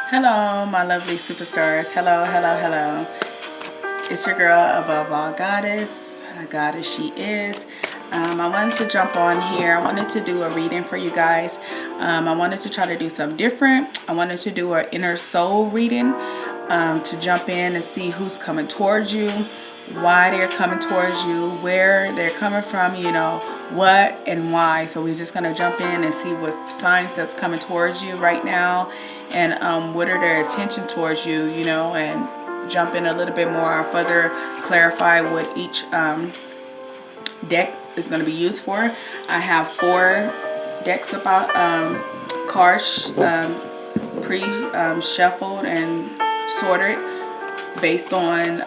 Hello, my lovely superstars. Hello, hello, hello. It's your girl, above all goddess. A goddess she is. I wanted to jump on here. I wanted to do a reading for you guys. I wanted to try to do something different. I wanted to do an inner soul reading to jump in and see who's coming towards you, why they're coming towards you, where they're coming from, what and why. So we're just going to jump in and see what signs that's coming towards you right now, and what are their attention towards you, and jump in a little bit more. I'll further clarify what each deck is going to be used for. I have 4 decks about cards pre-shuffled and sorted based on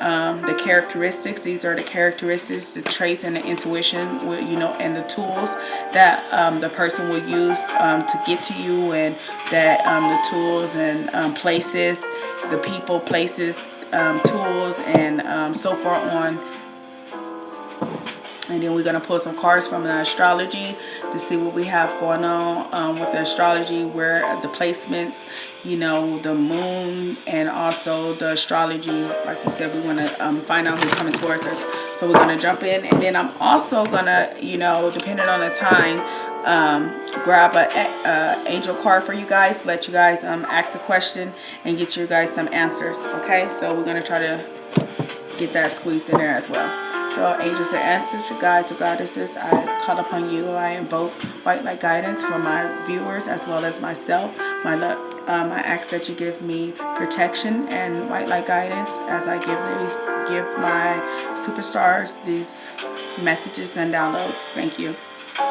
the characteristics. These are the characteristics, the traits, and the intuition, and the tools that the person will use to get to you, and that the tools and places, the people, places, tools, and so far on. And then we're going to pull some cards from the astrology to see what we have going on with the astrology, where the placements, the moon, and also the astrology. Like you said, we want to find out who's coming towards us. So we're going to jump in. And then I'm also going to, depending on the time, grab a angel card for you guys, let you guys ask a question and get you guys some answers. Okay, so we're going to try to get that squeezed in there as well. So angels and ancestors, guides and goddesses, I call upon you. I invoke white light guidance for my viewers as well as myself. I ask that you give me protection and white light guidance as I give my superstars these messages and downloads. Thank you. So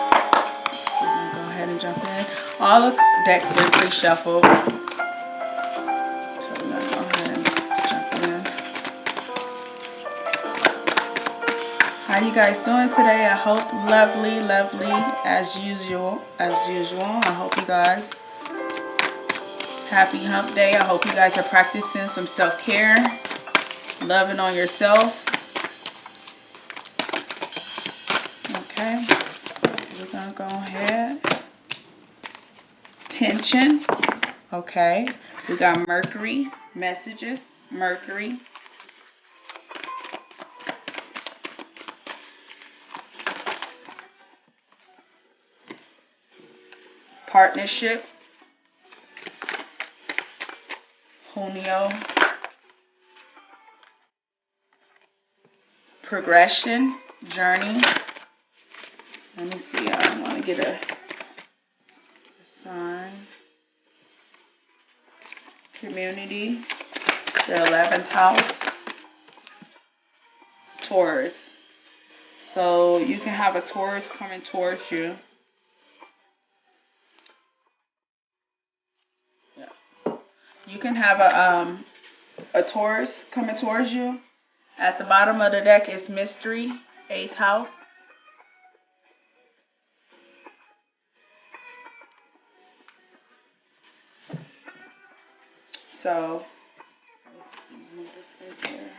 I'm going to go ahead and jump in. All the decks were pre-shuffled. So we're going to go ahead and jump in. How you guys doing today? I hope lovely, lovely as usual. I hope you guys happy hump day. I hope you guys are practicing some self-care, loving on yourself. Okay, so we're gonna go ahead. Tension. Okay, we got Mercury messages. Mercury. Partnership. Junio. Progression. Journey. Let me see. I want to get a sign. Community. The 11th house. Taurus. So you can have a Taurus coming towards you. You can have a Taurus coming towards you. At the bottom of the deck is mystery, 8th house. So move this in here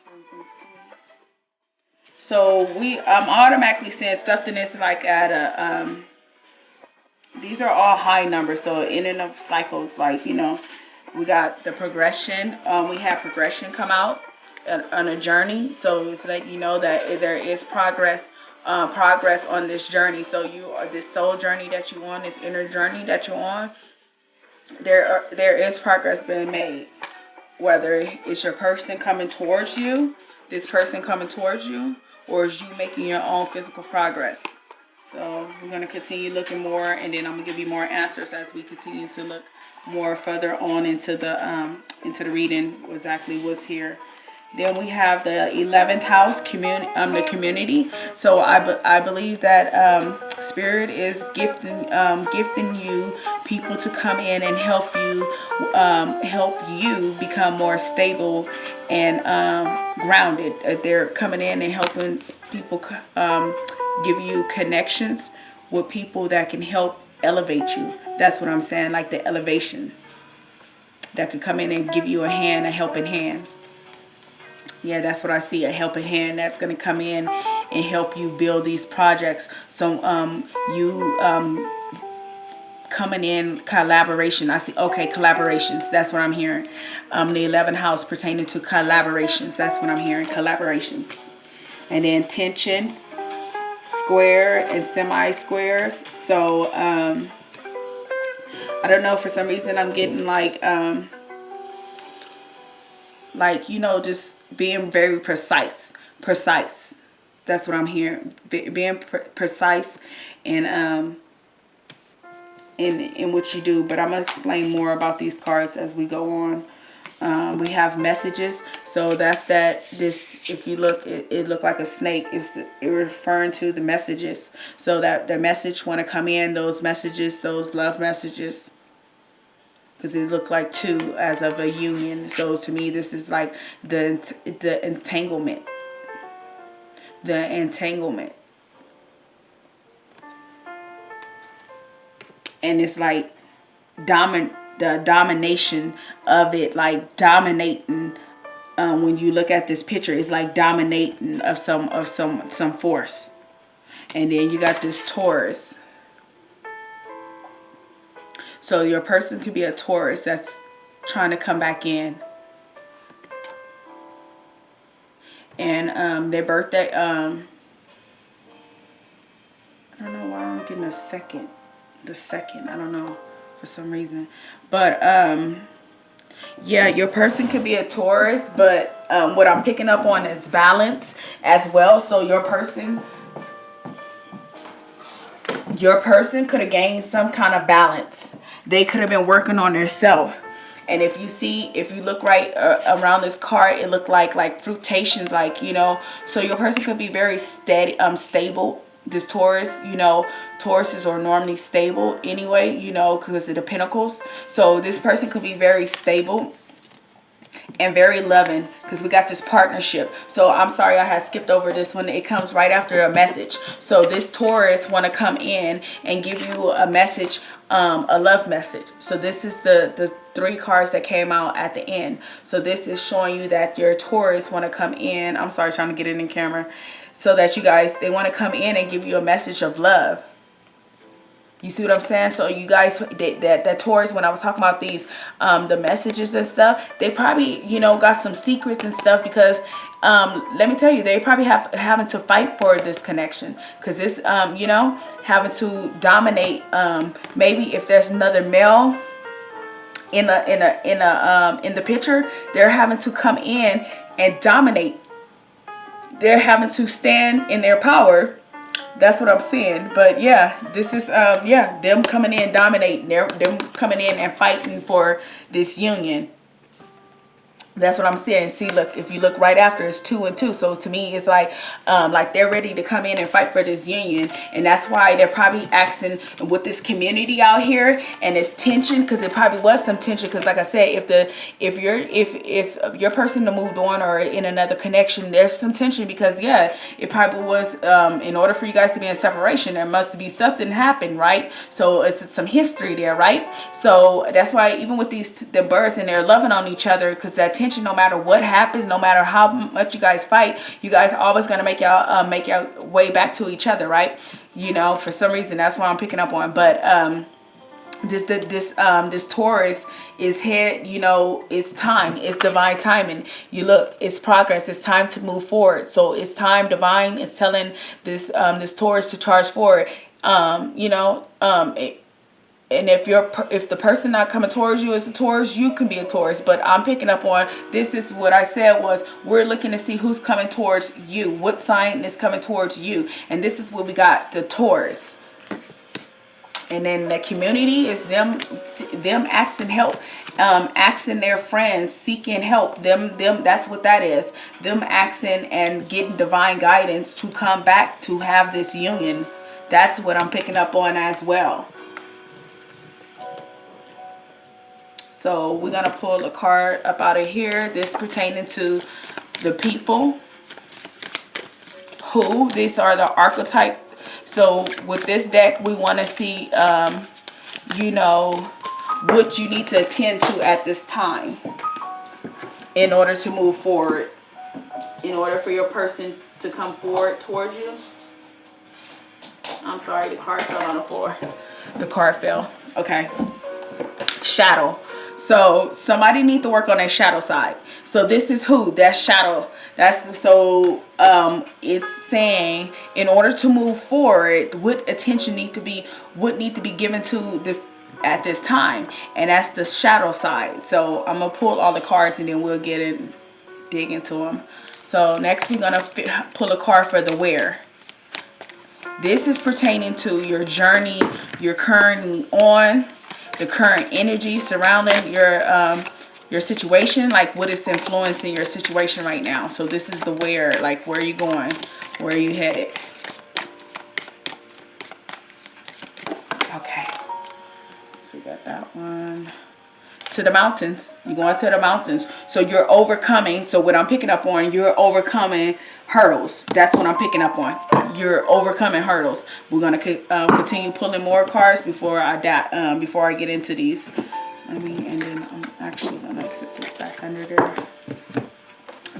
so you can see. So I'm automatically saying something is like at a these are all high numbers, so in and of cycles, like, we got the progression. We have progression come out on a journey, so it's like, that there is progress on this journey. So you are this soul journey that you on, this inner journey that you're on. There is progress being made, whether it's your person coming towards you, this person coming towards you, or is you making your own physical progress. So we're going to continue looking more, and then I'm going to give you more answers as we continue to look more further on into the reading, exactly what's here. Then we have the 11th house, the community. So I believe that Spirit is gifting you people to come in and help you become more stable and grounded. They're coming in and helping people give you connections with people that can help elevate you. That's what I'm saying, like the elevation that could come in and give you a helping hand. Yeah, that's what I see, a helping hand that's going to come in and help you build these projects. So you coming in, collaboration. I see, okay, collaborations. That's what I'm hearing. The 11th house pertaining to collaborations. That's what I'm hearing, collaborations. And then tensions, square and semi-squares. So, I don't know, for some reason I'm getting like, you know, just being very precise. That's what I'm hearing. Being precise and, in what you do. But I'm going to explain more about these cards as we go on. We have messages. So that's this, if you look, it looked like a snake. It's referring to the messages. So that the message want to come in, those messages, those love messages. Because it looked like two as of a union. So to me, this is like the entanglement. The entanglement. And it's like the domination of it, like dominating. When you look at this picture, it's like dominating of some force. And then you got this Taurus. So your person could be a Taurus that's trying to come back in. And their birthday, I don't know why I'm getting the second, I don't know, for some reason. But, yeah, your person could be a Taurus, but what I'm picking up on is balance as well. So your person could have gained some kind of balance. They could have been working on themselves. And if you look right around this card, it looked like fruitations, like, you know. So your person could be very steady, stable. This Taurus, you know, Tauruses are normally stable anyway, you know, because of the pentacles. So this person could be very stable and very loving, because we got this partnership. So I'm sorry I had skipped over this one. It comes right after a message. So this Taurus want to come in and give you a message, a love message. So this is the 3 cards that came out at the end. So this is showing you that your Taurus want to come in. I'm sorry, trying to get it in camera. So that you guys, they want to come in and give you a message of love. You see what I'm saying? So you guys, that Taurus, when I was talking about these, the messages and stuff, they probably, you know, got some secrets and stuff, because let me tell you, they probably having to fight for this connection, because this, you know, having to dominate. Maybe if there's another male in the picture, they're having to come in and dominate. They're having to stand in their power. That's what I'm saying. But yeah, this is yeah, them coming in, dominating. Them coming in and fighting for this union. That's what I'm saying. See, look, if you look right after, it's 2 and 2. So to me, it's like they're ready to come in and fight for this union. And that's why they're probably asking with this community out here, and it's tension, because it probably was some tension. Because like I said, if your person moved on or in another connection, there's some tension, because yeah, it probably was in order for you guys to be in separation, there must be something happened, right? So it's some history there, right? So that's why even with the birds, and they're loving on each other, because that tension, no matter what happens, no matter how much you guys fight, you guys are always going to make your way back to each other, right? You know, for some reason, that's what I'm picking up on. But this Taurus is here, you know, it's time, it's divine timing. You look, it's progress, it's time to move forward. So it's time, divine is telling this Taurus to charge forward. You know, and if the person not coming towards you is a Taurus, you can be a Taurus. But I'm picking up on, this is what I said was, we're looking to see who's coming towards you. What sign is coming towards you? And this is what we got, the Taurus. And then the community is them asking help, asking their friends, seeking help. Them. That's what that is. Them asking and getting divine guidance to come back to have this union. That's what I'm picking up on as well. So we're going to pull a card up out of here. This pertaining to the people. Who? These are the archetype. So with this deck, we want to see, you know, what you need to attend to at this time in order to move forward. In order for your person to come forward towards you. I'm sorry, the card fell on the floor. The card fell. Okay. Shadow. So somebody need to work on their shadow side. So this is who? That's shadow. That's so it's saying in order to move forward, what attention would need to be given to this at this time, and that's the shadow side. So I'm gonna pull all the cards and then we'll get in, dig into them. So next we're gonna pull a card for the where. This is pertaining to your journey you're currently on, the current energy surrounding your situation, like what is influencing your situation right now. So this is the where, like where are you going, where are you headed. Okay, so we got that one. To the mountains. You're going to the mountains. So you're overcoming. So what I'm picking up on, you're overcoming hurdles. That's what I'm picking up on. You're overcoming hurdles. We're going to continue pulling more cards before I get into these. And then I'm actually going to sit this back under there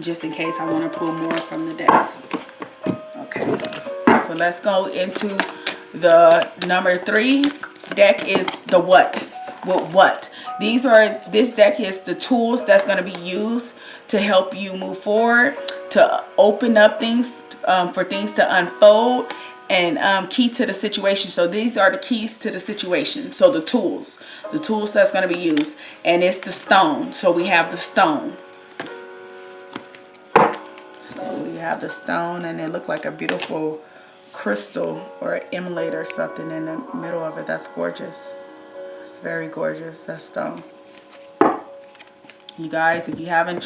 just in case I want to pull more from the decks. Okay. So let's go into the number 3 deck is the what. What? This deck is the tools that's going to be used to help you move forward, to open up things, for things to unfold, and key to the situation. So these are the keys to the situation. So the tools that's going to be used, and it's the stone. So we have the stone. So we have the stone, and it looked like a beautiful crystal or emerald or something in the middle of it. That's gorgeous. Very gorgeous, that stone. You guys, if you haven't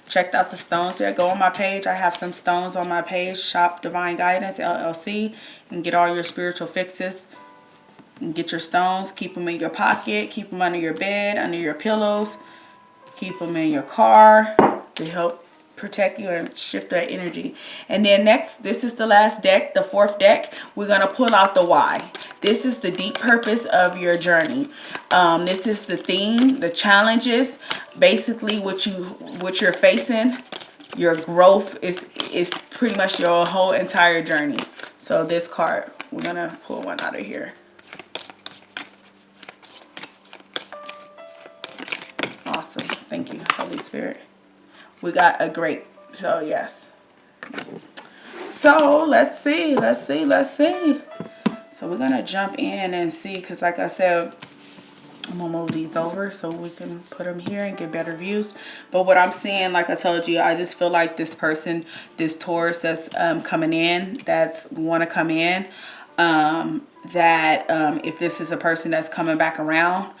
checked out the stones yet, go on my page. I have some stones on my page, Shop Divine Guidance LLC, and get all your spiritual fixes. And get your stones, keep them in your pocket, keep them under your bed, under your pillows, keep them in your car to help protect you and shift that energy. And then next, this is the last deck, the 4th deck. We're going to pull out the why. This is the deep purpose of your journey. This is the theme, the challenges, basically what you're facing. Your growth is pretty much your whole entire journey. So this card, we're going to pull one out of here. Awesome. Thank you, Holy Spirit. We got a great, so yes. So let's see. So we're going to jump in and see, because like I said, I'm going to move these over so we can put them here and get better views. But what I'm seeing, like I told you, I just feel like this person, this Taurus that's coming in, that's want to come in, if this is a person that's coming back around,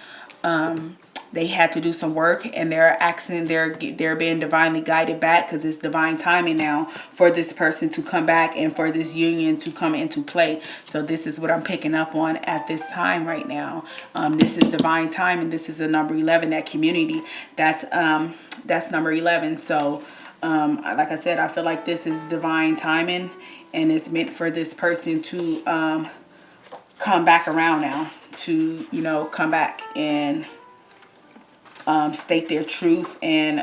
they had to do some work, and they're being divinely guided back, because it's divine timing now for this person to come back and for this union to come into play. So this is what I'm picking up on at this time right now. This is divine timing. This is the number 11, that community. That's number 11. So like I said, I feel like this is divine timing, and it's meant for this person to come back around now, to come back and state their truth, and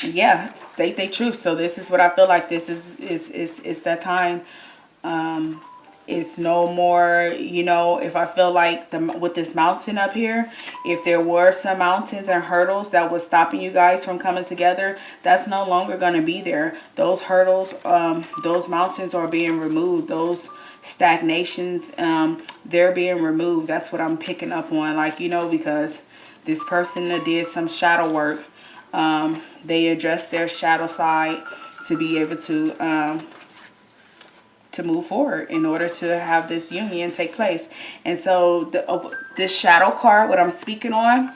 yeah, state their truth. So this is what I feel like. This is that time. It's no more, if I feel like with this mountain up here, if there were some mountains and hurdles that was stopping you guys from coming together, that's no longer going to be there. Those hurdles, those mountains are being removed. Those stagnations, they're being removed. That's what I'm picking up on, like, because this person that did some shadow work, they addressed their shadow side to be able to move forward in order to have this union take place. And so this shadow card, what I'm speaking on,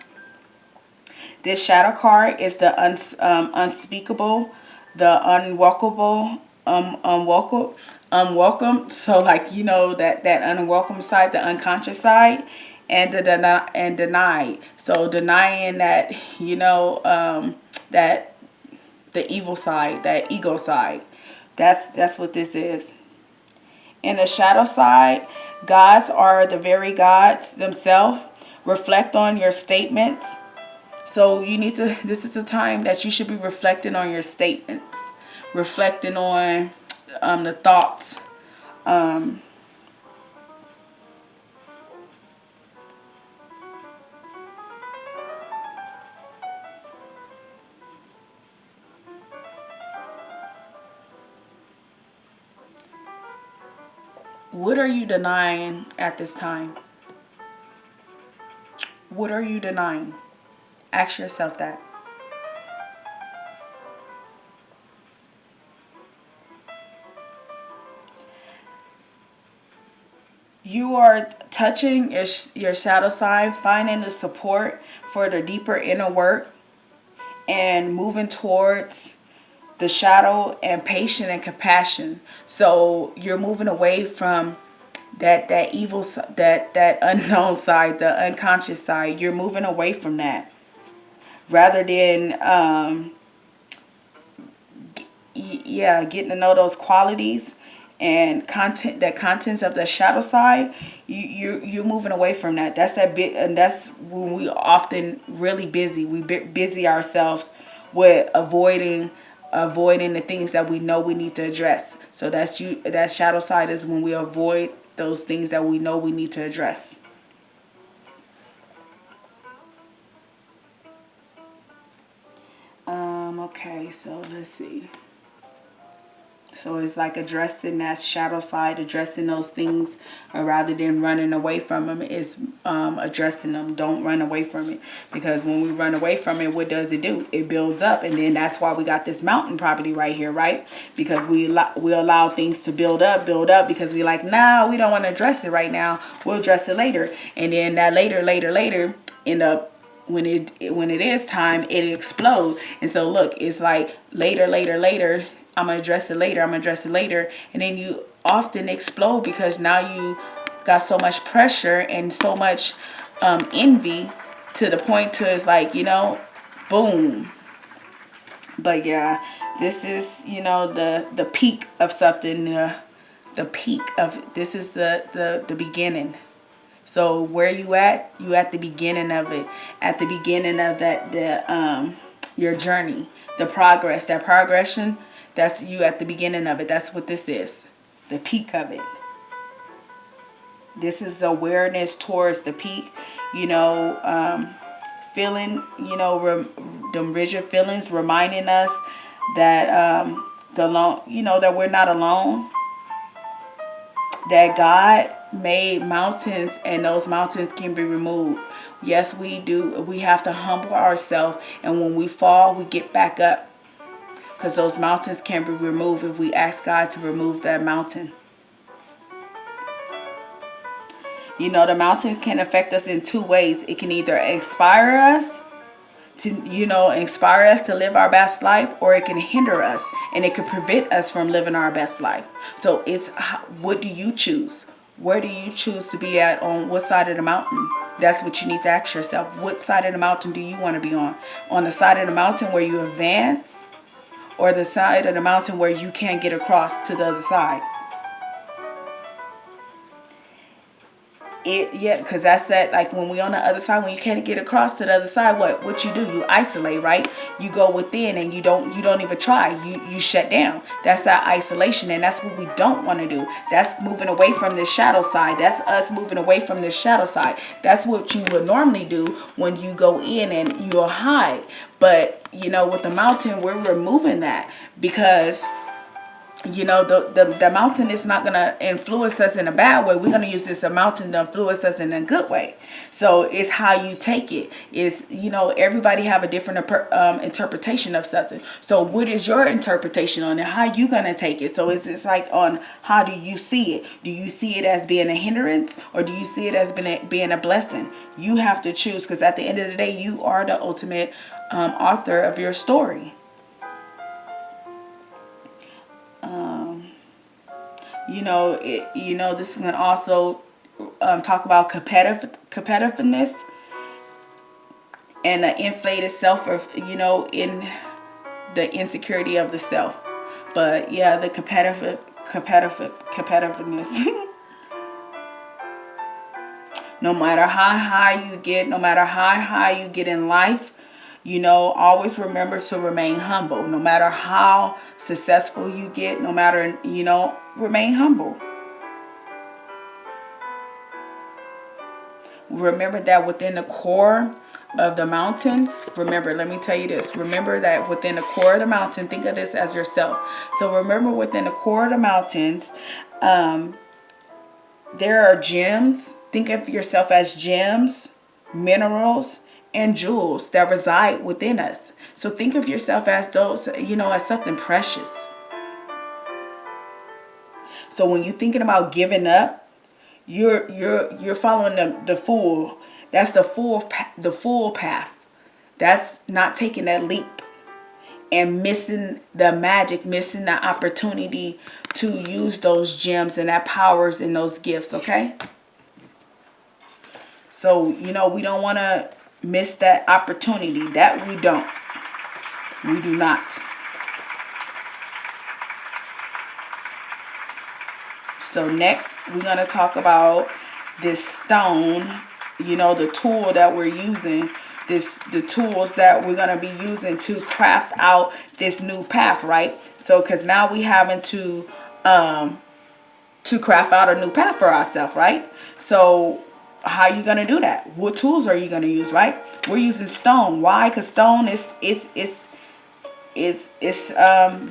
this shadow card is the unspeakable, the unwelcome, unwelcome. So like, that unwelcome side, the unconscious side, and denied. So denying that, that the evil side, that ego side. That's what this is. In the shadow side, gods are the very gods themselves. Reflect on your statements. So this is the time that you should be reflecting on your statements. Reflecting on the thoughts. What are you denying at this time? What are you denying? Ask yourself that. You are touching your shadow side, finding the support for the deeper inner work, and moving towards the shadow and patience and compassion. So you're moving away from that evil, that unknown side, the unconscious side. You're moving away from that, rather than getting to know those qualities and contents of the shadow side. You're moving away from that. That's that bit, and that's when we often really busy. We busy ourselves with avoiding the things that we know we need to address. So that shadow side is when we avoid those things that we know we need to address. Okay, so let's see. So it's like addressing that shadow side, addressing those things, rather than running away from them, is addressing them. Don't run away from it, because when we run away from it, what does it do? It builds up, and then that's why we got this mountain property right here, right? Because we allow things to build up, because we like, nah, we don't want to address it right now. We'll address it later, and then that later end up, when it is time, it explodes. And so look, it's like later, I'm gonna address it later, and then you often explode, because now you got so much pressure and so much envy, to the point to, it's like, boom. But yeah, this is, the peak of something. The peak of, this is the beginning. So where you at? You at the beginning of it. At the beginning of your journey. The progress. That progression, that's you at the beginning of it. That's what this is. The peak of it. This is the awareness towards the peak. Feeling, them rigid feelings, reminding us that that we're not alone. That God made mountains, and those mountains can be removed. Yes, we do. We have to humble ourselves, and when we fall, we get back up, because those mountains can be removed if we ask God to remove that mountain. The mountains can affect us in two ways. It can either inspire us to live our best life, or it can hinder us, and it can prevent us from living our best life. So it's, what do you choose? Where do you choose to be at? On what side of the mountain? That's what you need to ask yourself. What side of the mountain do you want to be on? On the side of the mountain where you advance, or the side of the mountain where you can't get across to the other side? Because that's that, like, when we on the other side, when you can't get across to the other side, what you do? You isolate, right? You go within, and you don't even try. You shut down. That's that isolation, and that's what we don't want to do. That's moving away from the shadow side. That's us moving away from the shadow side. That's what you would normally do when you go in and you'll hide. But with the mountain, we're removing that, because the mountain is not going to influence us in a bad way. We're going to use this mountain to influence us in a good way. So it's how you take it. It's, everybody have a different interpretation of something. So what is your interpretation on it? How you going to take it? So it's like, on how do you see it? Do you see it as being a hindrance, or do you see it as being a blessing? You have to choose, because at the end of the day, you are the ultimate author of your story. This is going to also talk about competitiveness, and the inflated self, of in the insecurity of the self. But yeah, the competitiveness. No matter how high you get, in life, always remember to remain humble. No matter how successful you get, remain humble. Remember that within the core of the mountain, let me tell you this. Remember that within the core of the mountain, think of this as yourself. So remember, within the core of the mountains, there are gems. Think of yourself as gems, minerals, and jewels that reside within us. So think of yourself as those, as something precious. So when you're thinking about giving up, you're following the fool. That's the full path. That's not taking that leap and missing the magic, missing the opportunity to use those gems and that powers and those gifts, okay? So, we don't want to miss that opportunity. That we don't. We do not. So next, we're going to talk about this stone, the tool that we're using. The tools that we're going to be using to craft out this new path, right? So, because now we having to craft out a new path for ourselves, right? So, how are you going to do that? What tools are you going to use, right? We're using stone. Why? Because stone is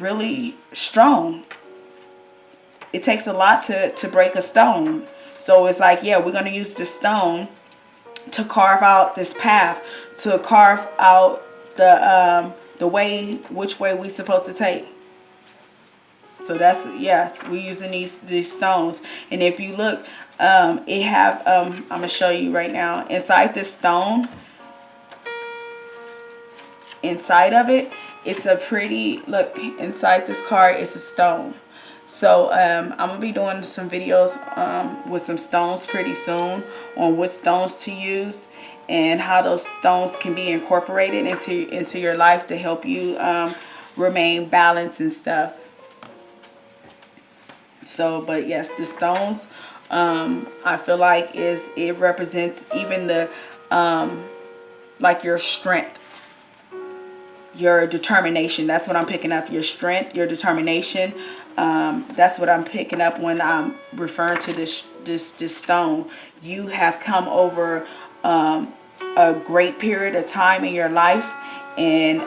really strong. It takes a lot to break a stone. So it's like, yeah, we're going to use the stone to carve out this path, to carve out which way we supposed to take. So that's, yes, we're using these stones. And if you look, it have, I'm going to show you right now, inside this stone, inside of it, it's a pretty, look, inside this card, it's a stone. So I'm going to be doing some videos with some stones pretty soon on what stones to use and how those stones can be incorporated into your life to help you remain balanced and stuff. So, but yes, the stones, I feel like it represents even the, like your strength, your determination. That's what I'm picking up. Your strength, your determination. That's what I'm picking up when I'm referring to this stone. You have come over a great period of time in your life, and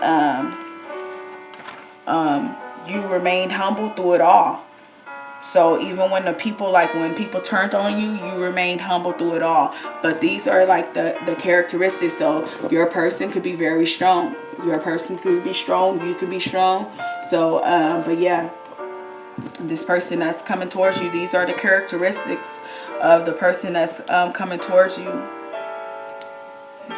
you remained humble through it all. So even when when people turned on you, you remained humble through it all. But these are like the characteristics. So your person could be very strong. Your person could be strong. You could be strong. So, but yeah, this person that's coming towards you, these are the characteristics of the person that's coming towards you.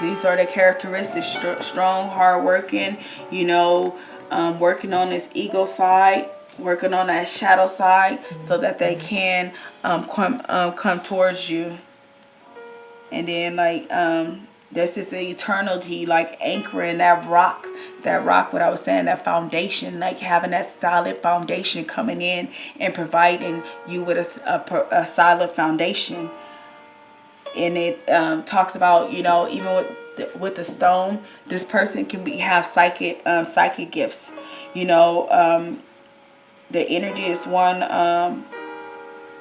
These are the characteristics: strong, hardworking, working on this ego side, working on that shadow side, so that they can come towards you. And then this is the eternity, like anchoring that rock, what I was saying, that foundation, like having that solid foundation coming in and providing you with a solid foundation. And it talks about, even with the stone, this person can have psychic gifts. The energy is one,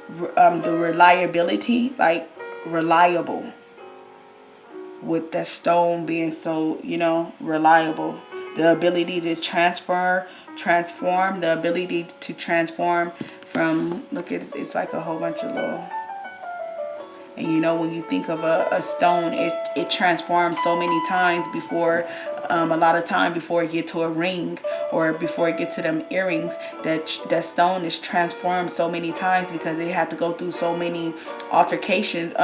the reliability, like reliable, with that stone being so, reliable. The ability to transform, the ability to transform from, look at it, it's like a whole bunch of little. And when you think of a stone, it transforms so many times before, a lot of time before it get to a ring or before it get to them earrings. That stone is transformed so many times because they have to go through so many altercations.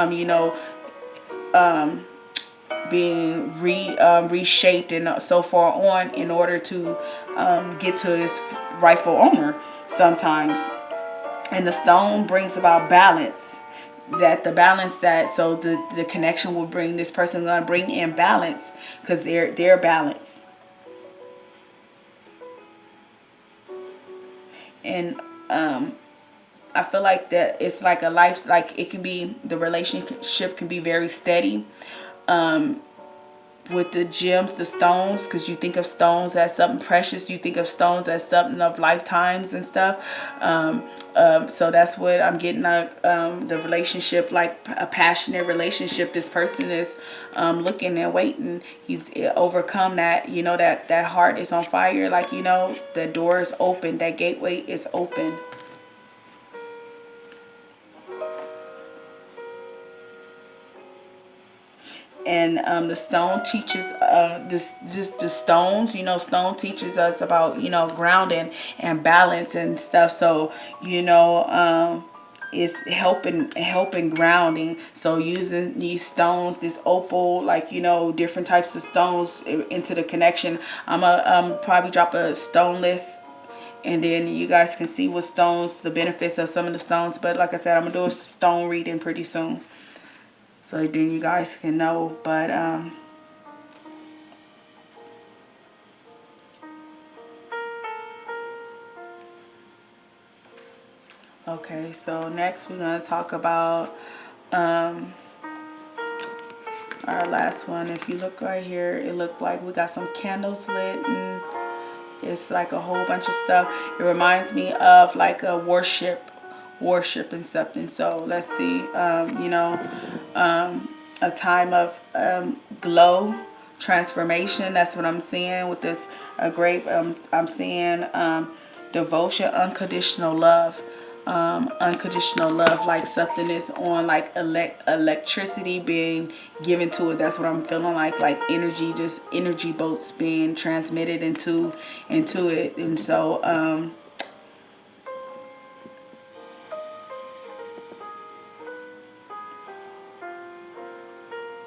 Being reshaped and so far on in order to get to its rightful owner sometimes. And the stone brings about balance. So the connection will bring, this person going to bring in balance because they're balanced. And I feel like that it's like a life, like it can be, the relationship can be very steady. With the gems, the stones, because you think of stones as something precious, you think of stones as something of lifetimes and stuff. So that's what I'm getting at. The relationship, like a passionate relationship. This person is looking and waiting. He's overcome that. That heart is on fire. Like, the door is open. That gateway is open. and the stone teaches the stones, you know, stone teaches us about, you know, grounding and balance and stuff. So, you know, it's helping grounding. So using these stones, this opal, like, you know, different types of stones into the connection. I'm gonna probably drop a stone list, and then you guys can see what stones, the benefits of some of the stones. But like I said, I'm gonna do a stone reading pretty soon, so then you guys can know. But okay, so next we're gonna talk about our last one. If you look right here, it looked like we got some candles lit, and it's like a whole bunch of stuff. It reminds me of like a worship and something. So let's see, you know, a time of glow, transformation. That's what I'm seeing with this grape. I'm seeing devotion, unconditional love. Unconditional love, like something is on, like electricity being given to it. That's what I'm feeling like energy, just energy bolts being transmitted into it. And so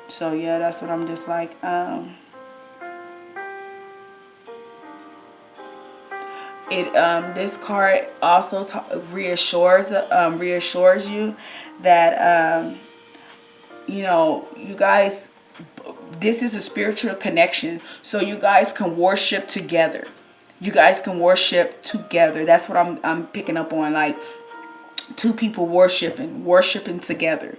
so yeah, that's what I'm just like it this card also reassures you that you know, you guys, this is a spiritual connection, so you guys can worship together. You guys can worship together. That's what I'm picking up on, like two people worshiping together.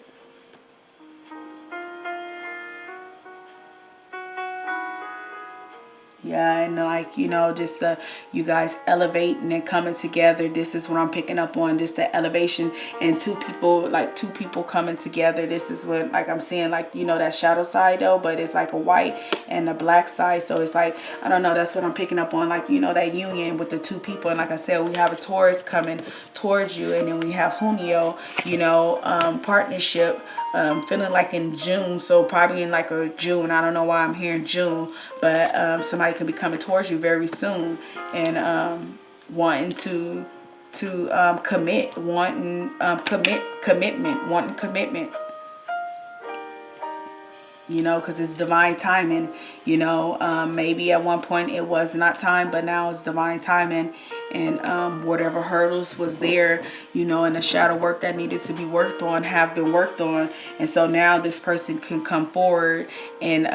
Yeah, and like, you know, just you guys elevating and coming together. This is what I'm picking up on, just the elevation and two people coming together. This is what, like, I'm seeing, like, you know, that shadow side though, but it's like a white and a black side. So it's like, I don't know, that's what I'm picking up on, like, you know, that union with the two people. And like I said, we have a Taurus coming towards you, and then we have Junio, you know, partnership. Feeling like in June, so probably in like a June. I don't know why I'm hearing June, but somebody could be coming towards you very soon, and wanting to commit, wanting commitment. You know, because it's divine timing. You know, maybe at one point it was not time, but now it's divine timing. And whatever hurdles was there, you know, and the shadow work that needed to be worked on have been worked on. And so now this person can come forward and,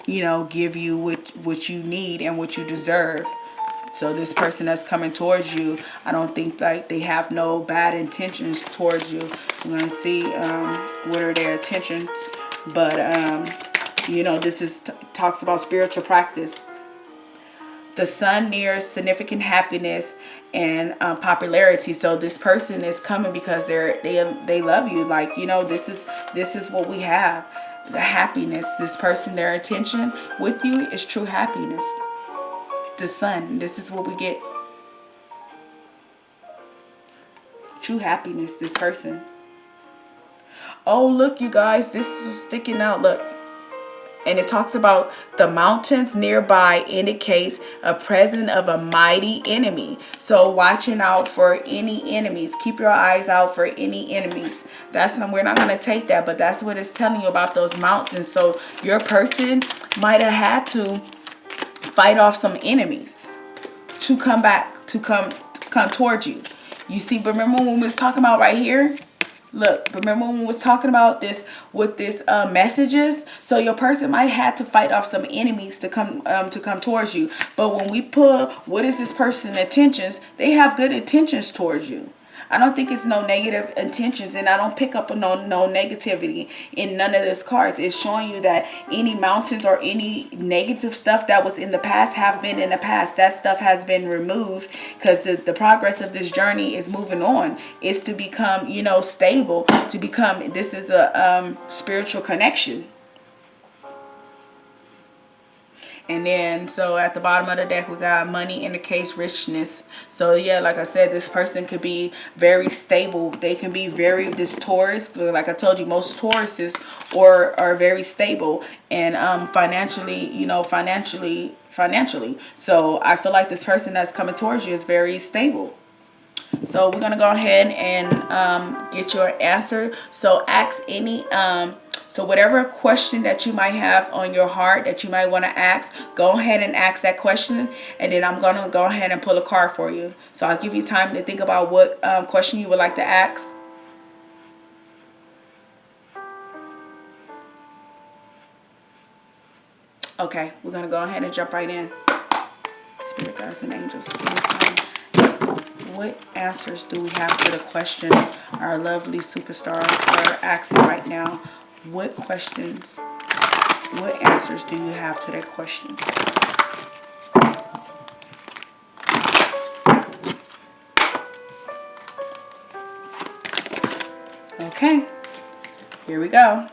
you know, give you what you need and what you deserve. So this person that's coming towards you, I don't think like they have no bad intentions towards you. I'm going to see what are their intentions. But, you know, this is talks about spiritual practice. The sun nears significant happiness and popularity. So this person is coming because they love you. Like, you know, this is what we have. The happiness. This person, their intention with you is true happiness. The sun. This is what we get. True happiness. This person. Oh, look, you guys, this is sticking out. Look. And it talks about the mountains nearby indicates a presence of a mighty enemy. So watching out for any enemies. Keep your eyes out for any enemies. We're not going to take that, but that's what it's telling you about those mountains. So your person might have had to fight off some enemies to come back, to come towards you. You see, but remember when we was talking about right here? Look, remember when we was talking about this with this messages? So your person might have to fight off some enemies to come towards you. But when we put what is this person's intentions, they have good intentions towards you. I don't think it's no negative intentions, and I don't pick up on no negativity in none of this cards. It's showing you that any mountains or any negative stuff that was in the past have been in the past. That stuff has been removed because the progress of this journey is moving on. It's to become, you know, stable, to become, this is a spiritual connection. And then, so at the bottom of the deck, we got money in the case, richness. So yeah, like I said, this person could be very stable. They can be very, this Taurus, like I told you, most Tauruses are very stable. And financially, you know, financially. So I feel like this person that's coming towards you is very stable. So we're going to go ahead and get your answer. So ask any, so whatever question that you might have on your heart that you might want to ask, go ahead and ask that question. And then I'm going to go ahead and pull a card for you. So I'll give you time to think about what question you would like to ask. Okay, we're going to go ahead and jump right in. Spirit guides and angels, what answers do we have to the question our lovely superstars are asking right now? What questions, what answers do you have to their questions? Okay, here we go.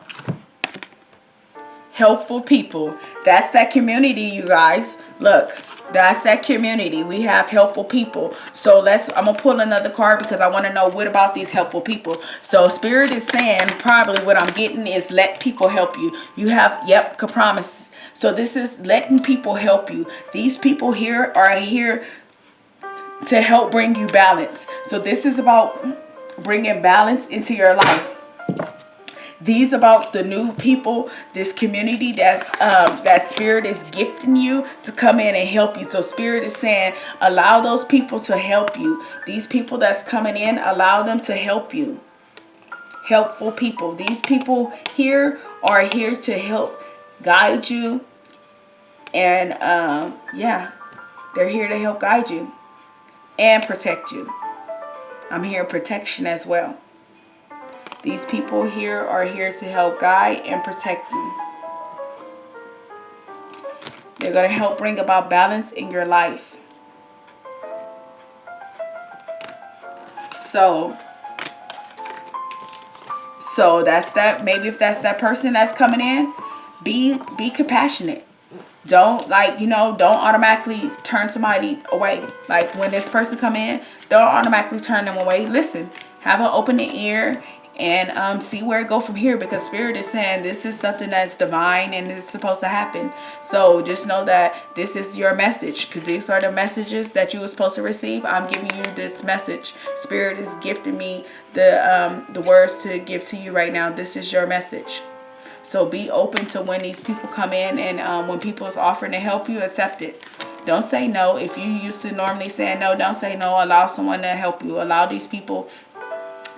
Helpful people. That's that community, you guys. Look. That's that community. We have helpful people. So I'm going to pull another card because I want to know what about these helpful people. So Spirit is saying probably what I'm getting is let people help you. You have, yep, promises. So this is letting people help you. These people here are here to help bring you balance. So this is about bringing balance into your life. These about the new people, this community that Spirit is gifting you to come in and help you. So Spirit is saying, allow those people to help you. These people that's coming in, allow them to help you. Helpful people. These people here are here to help guide you. And yeah, they're here to help guide you and protect you. I'm hearing protection as well. These people here are here to help guide and protect you. They're going to help bring about balance in your life. So that's that. Maybe if that's that person that's coming in, be compassionate. Don't don't automatically turn somebody away. Like when this person come in, don't automatically turn them away. Listen, have an open ear and see where it go from here, because Spirit is saying this is something that's divine and it's supposed to happen. So just know that this is your message, because these are the messages that you were supposed to receive. I'm giving you this message. Spirit is gifting me the words to give to you right now. This is your message. So be open to when these people come in, and when people is offering to help you, accept it. Don't say no. If you used to normally say no, don't say no. Allow someone to help you. Allow these people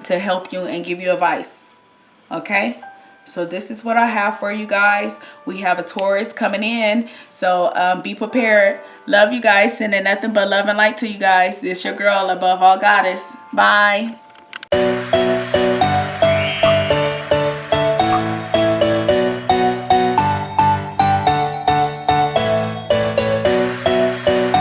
to help you and give you advice. Okay? So this is what I have for you guys. We have a Taurus coming in. So be prepared. Love you guys. Sending nothing but love and light to you guys. It's your girl, above all goddess. Bye.